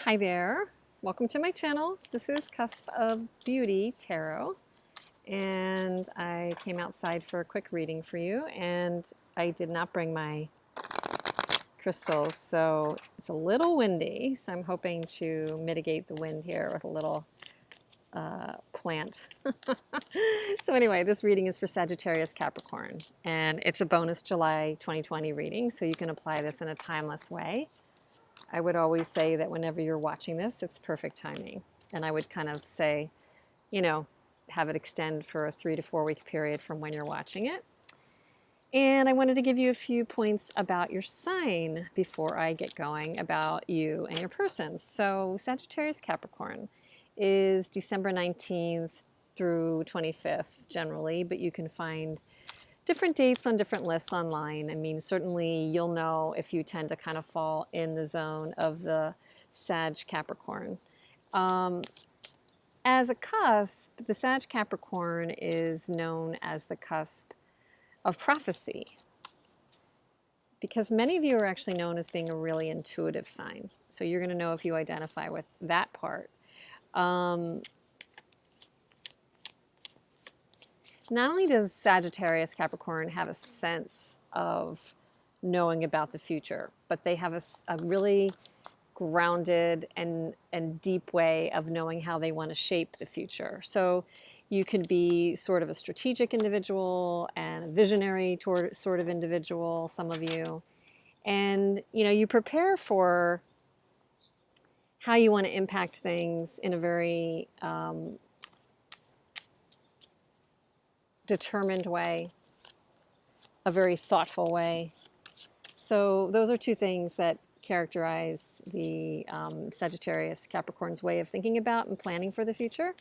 Hi there, welcome to my channel. This is Cusp of Beauty Tarot, and I came outside for a quick reading for you, and I did not bring my crystals, so it's a little windy, so I'm hoping to mitigate the wind here with a little plant. So anyway, this reading is for Sagittarius-Capricorn, and it's a bonus July 2020 reading, so you can apply this in a timeless way. I would always say that whenever you're watching this, it's perfect timing. And I would kind of say, have it extend for a 3 to 4 week period from when you're watching it. And I wanted to give you a few points about your sign before I get going about you and your person. So Sagittarius Capricorn is December 19th through 25th generally, but you can find different dates on different lists online. I mean, certainly you'll know if you tend to kind of fall in the zone of the Sag Capricorn. As a cusp, the Sag Capricorn is known as the cusp of prophecy, because many of you are actually known as being a really intuitive sign. So you're going to know if you identify with that part. Not only does Sagittarius Capricorn have a sense of knowing about the future, but they have a really grounded and deep way of knowing how they want to shape the future. So you could be sort of a strategic individual and a visionary sort of individual, some of you. And, you prepare for how you want to impact things in a very determined way, a very thoughtful way. So those are two things that characterize the Sagittarius Capricorn's way of thinking about and planning for the future.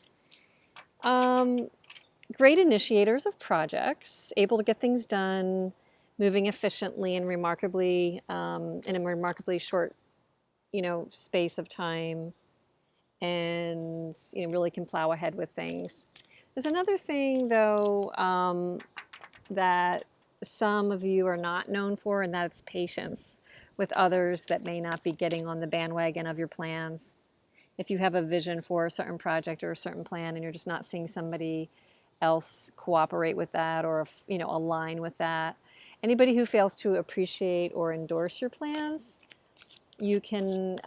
Great initiators of projects, able to get things done, moving efficiently and remarkably in a remarkably short, space of time, and really can plow ahead with things. There's another thing, though, that some of you are not known for, and that's patience with others that may not be getting on the bandwagon of your plans. If you have a vision for a certain project or a certain plan and you're just not seeing somebody else cooperate with that or, align with that. Anybody who fails to appreciate or endorse your plans, you can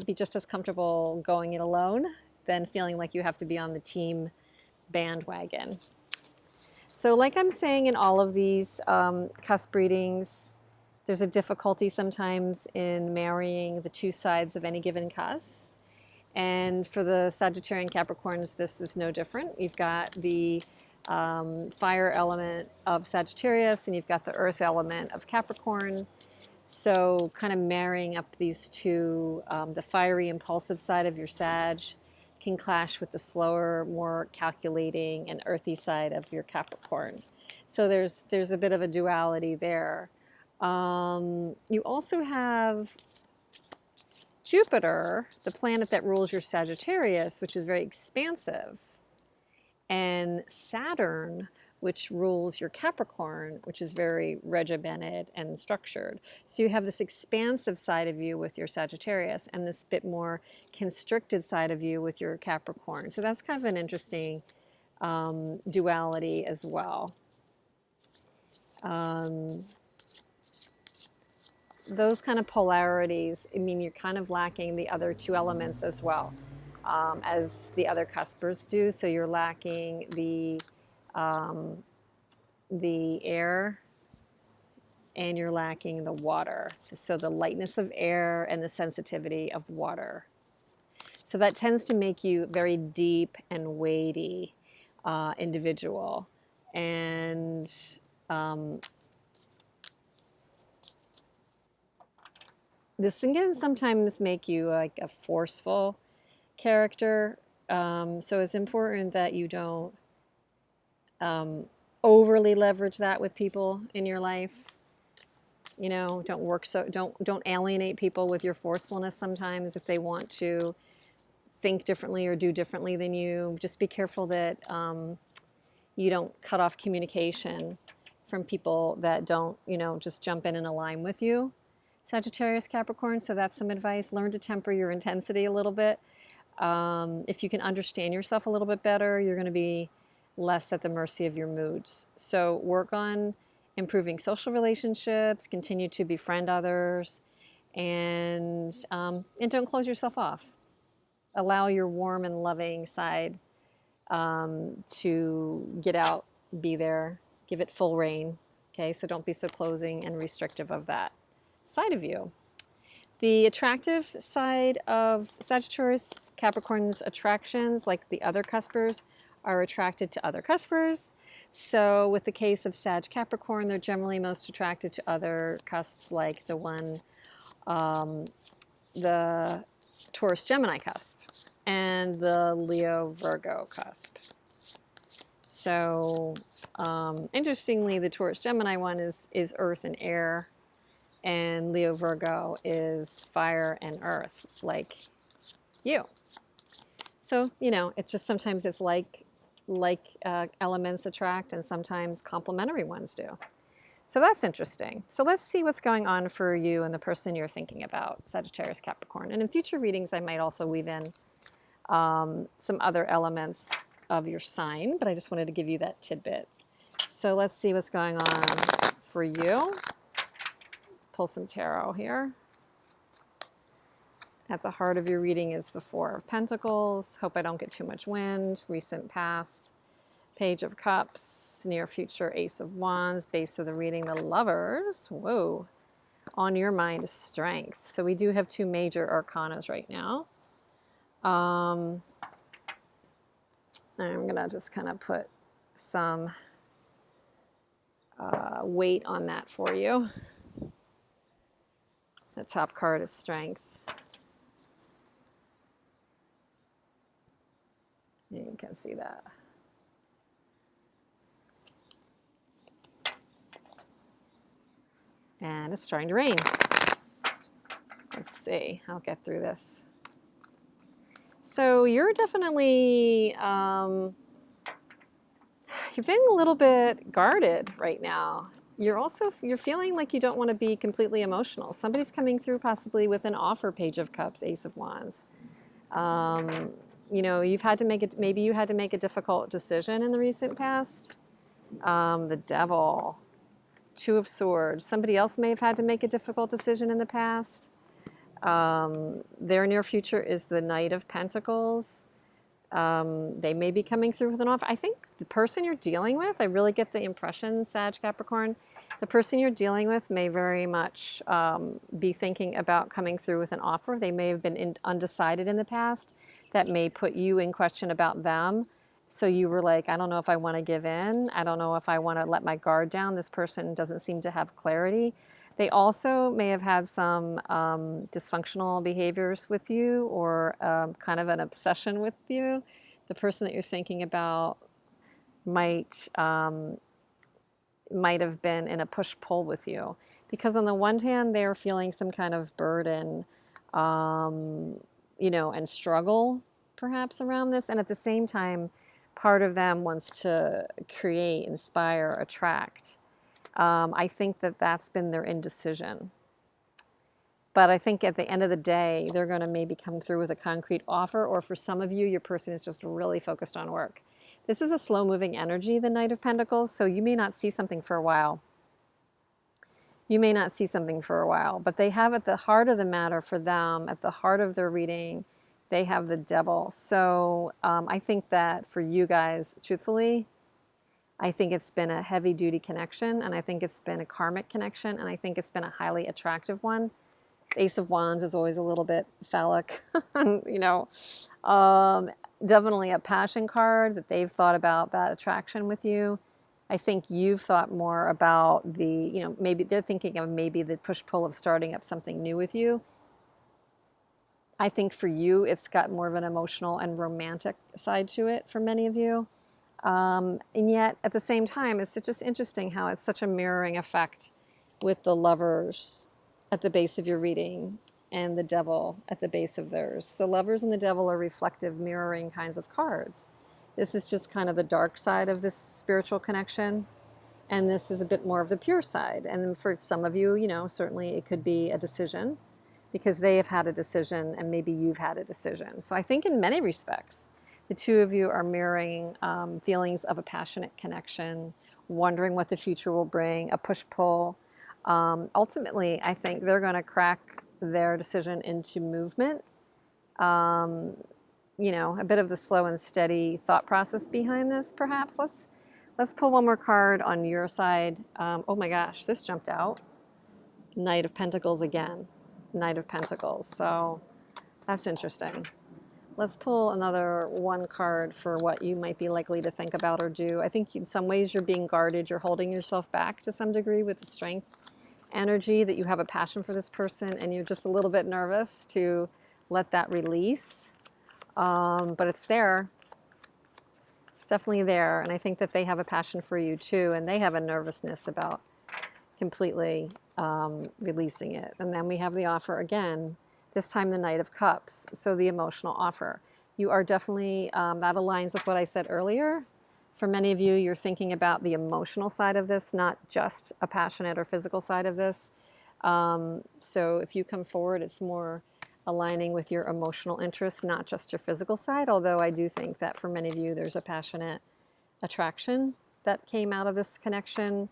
be just as comfortable going it alone than feeling like you have to be on the team bandwagon. So like I'm saying in all of these cusp readings, there's a difficulty sometimes in marrying the two sides of any given cusp. And for the Sagittarian Capricorns, this is no different. You've got the fire element of Sagittarius and you've got the earth element of Capricorn. So kind of marrying up these two, the fiery, impulsive side of your Sag can clash with the slower, more calculating and earthy side of your Capricorn. So there's a bit of a duality there. You also have Jupiter, the planet that rules your Sagittarius, which is very expansive, and Saturn, which rules your Capricorn, which is very regimented and structured. So you have this expansive side of you with your Sagittarius and this bit more constricted side of you with your Capricorn. So that's kind of an interesting duality as well. Those kind of polarities, I mean, you're kind of lacking the other two elements as well, as the other cuspers do. So you're lacking the air and you're lacking the water. So the lightness of air and the sensitivity of water. So that tends to make you very deep and weighty individual. And this can sometimes make you like a forceful character. So it's important that you don't overly leverage that with people in your life. Don't alienate people with your forcefulness sometimes if they want to think differently or do differently than you. Just be careful that you don't cut off communication from people that don't, just jump in and align with you. Sagittarius-Capricorn, so that's some advice. Learn to temper your intensity a little bit. If you can understand yourself a little bit better, you're going to be less at the mercy of your moods. So work on improving social relationships, continue to befriend others, and don't close yourself off. Allow your warm and loving side to get out, be there, give it full reign. Okay, so don't be so closing and restrictive of that side of you. The attractive side of Sagittarius Capricorn's attractions, like the other cuspers, are attracted to other cuspers. So with the case of Sag Capricorn, they're generally most attracted to other cusps like the one, the Taurus Gemini cusp and the Leo Virgo cusp. So interestingly, the Taurus Gemini one is earth and air, and Leo Virgo is fire and earth, like you. So, you know, it's just sometimes it's like elements attract, and sometimes complementary ones do. So that's interesting. So let's see what's going on for you and the person you're thinking about, Sagittarius Capricorn. And in future readings, I might also weave in some other elements of your sign, but I just wanted to give you that tidbit. So let's see what's going on for you. Pull some tarot here. At the heart of your reading is the Four of Pentacles. Hope I don't get too much wind. Recent past. Page of Cups. Near future, Ace of Wands. Base of the reading, the Lovers. Whoa. On your mind is strength. So we do have two major arcanas right now. I'm going to just kind of put some weight on that for you. The top card is strength. You can see that. And it's starting to rain. Let's see. I'll get through this. So you're definitely, you're feeling a little bit guarded right now. You're feeling like you don't want to be completely emotional. Somebody's coming through possibly with an offer, Page of Cups, Ace of Wands. You know, you've had to make it, maybe you had to make a difficult decision in the recent past. The Devil, Two of Swords. Somebody else may have had to make a difficult decision in the past. Their near future is the Knight of Pentacles. They may be coming through with an offer. I think the person you're dealing with, I really get the impression, Sag Capricorn, the person you're dealing with may very much be thinking about coming through with an offer. They may have been undecided in the past. That may put you in question about them. So you were like, I don't know if I want to give in. I don't know if I want to let my guard down. This person doesn't seem to have clarity. They also may have had some dysfunctional behaviors with you, or kind of an obsession with you. The person that you're thinking about might have been in a push-pull with you. Because on the one hand, they're feeling some kind of burden, you know, and struggle perhaps around this. And at the same time, part of them wants to create, inspire, attract. I think that that's been their indecision. But I think at the end of the day, they're going to maybe come through with a concrete offer, or for some of you, your person is just really focused on work. This is a slow-moving energy, the Knight of Pentacles, so you may not see something for a while. You may not see something for a while, but they have at the heart of the matter for them, at the heart of their reading, they have the Devil. So I think that for you guys, truthfully, I think it's been a heavy-duty connection, and I think it's been a karmic connection, and I think it's been a highly attractive one. Ace of Wands is always a little bit phallic, you know. Definitely a passion card, that they've thought about that attraction with you. I think you've thought more about the, you know, maybe they're thinking of maybe the push-pull of starting up something new with you. I think for you, it's got more of an emotional and romantic side to it for many of you. And yet, at the same time, it's just interesting how it's such a mirroring effect with the Lovers at the base of your reading and the Devil at the base of theirs. The Lovers and the Devil are reflective, mirroring kinds of cards. This is just kind of the dark side of this spiritual connection. And this is a bit more of the pure side. And for some of you, certainly it could be a decision because they have had a decision and maybe you've had a decision. So I think in many respects, the two of you are mirroring feelings of a passionate connection, wondering what the future will bring, a push-pull. Ultimately, I think they're going to crack their decision into movement. A bit of the slow and steady thought process behind this, perhaps. Let's pull one more card on your side. Oh my gosh, this jumped out. Knight of Pentacles again. Knight of Pentacles. So that's interesting. Let's pull another one card for what you might be likely to think about or do. I think in some ways you're being guarded. You're holding yourself back to some degree with the strength energy that you have a passion for this person and you're just a little bit nervous to let that release. But it's there. It's definitely there. And I think that they have a passion for you too. And they have a nervousness about completely releasing it. And then we have the offer again, this time the Knight of Cups. So the emotional offer. You are definitely, that aligns with what I said earlier. For many of you, you're thinking about the emotional side of this, not just a passionate or physical side of this. So if you come forward, it's more aligning with your emotional interests, not just your physical side. Although I do think that for many of you, there's a passionate attraction that came out of this connection.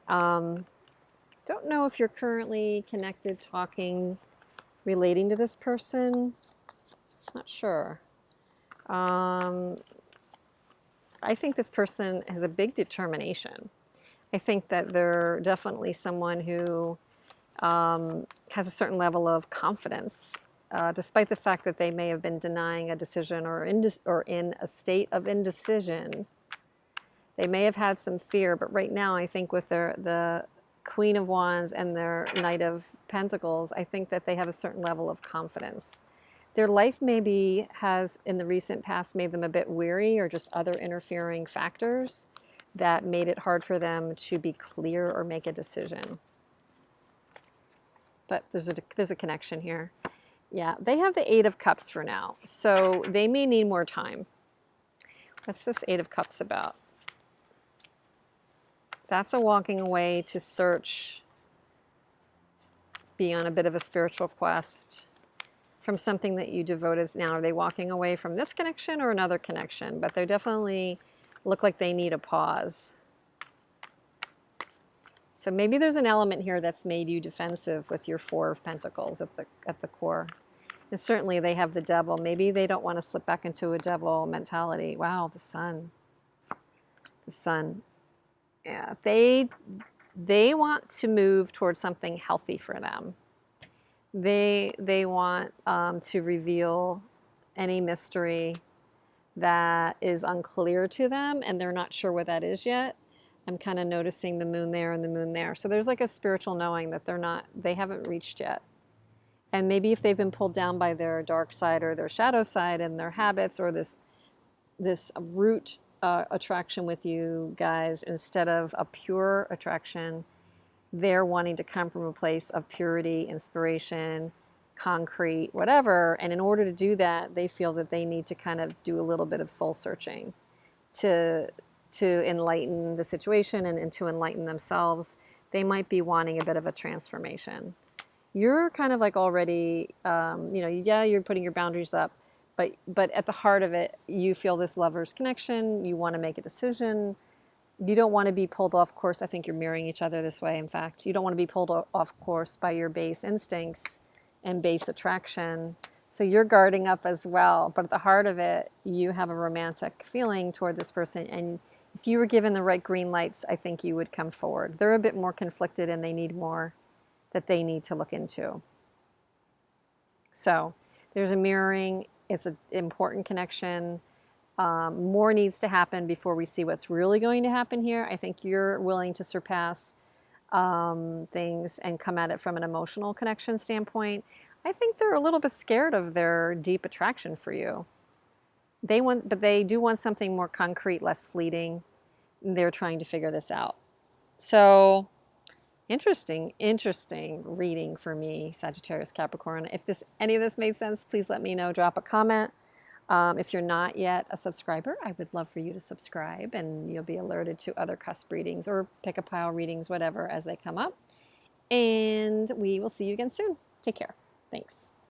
Don't know if you're currently connected, talking, relating to this person. Not sure. I think this person has a big determination. I think that they're definitely someone who has a certain level of confidence, despite the fact that they may have been denying a decision or in a state of indecision. They may have had some fear, but right now I think with the Queen of Wands and their Knight of Pentacles, I think that they have a certain level of confidence. Their life maybe has, in the recent past, made them a bit weary or just other interfering factors that made it hard for them to be clear or make a decision. But there's a connection here. Yeah, they have the Eight of Cups for now, so they may need more time. What's this Eight of Cups about? That's a walking away to search, be on a bit of a spiritual quest from something that you devoted. Now, are they walking away from this connection or another connection? But they definitely look like they need a pause. So maybe there's an element here that's made you defensive with your Four of Pentacles at the core. And certainly they have the Devil. Maybe they don't want to slip back into a Devil mentality. Wow, the Sun. The Sun. Yeah, they want to move towards something healthy for them. They want to reveal any mystery that is unclear to them, and they're not sure what that is yet. I'm kind of noticing the Moon there and the Moon there. So there's like a spiritual knowing that they haven't reached yet. And maybe if they've been pulled down by their dark side or their shadow side and their habits or this root attraction with you guys instead of a pure attraction, they're wanting to come from a place of purity, inspiration, concrete, whatever. And in order to do that, they feel that they need to kind of do a little bit of soul searching to enlighten the situation and to enlighten themselves. They might be wanting a bit of a transformation. You're kind of like already, yeah, you're putting your boundaries up, but at the heart of it, you feel this lover's connection. You want to make a decision. You don't want to be pulled off course. I think you're mirroring each other this way. In fact, you don't want to be pulled off course by your base instincts and base attraction. So you're guarding up as well. But at the heart of it, you have a romantic feeling toward this person. And if you were given the right green lights, I think you would come forward. They're a bit more conflicted and they need more that they need to look into. So there's a mirroring. It's an important connection. More needs to happen before we see what's really going to happen here. I think you're willing to surpass things and come at it from an emotional connection standpoint. I think they're a little bit scared of their deep attraction for you. But they do want something more concrete, less fleeting. They're trying to figure this out. So interesting reading for me, Sagittarius Capricorn. If any of this made sense, please let me know. Drop a comment. If you're not yet a subscriber, I would love for you to subscribe, and you'll be alerted to other cusp readings or pick a pile readings, whatever, as they come up. And we will see you again soon. Take care. Thanks.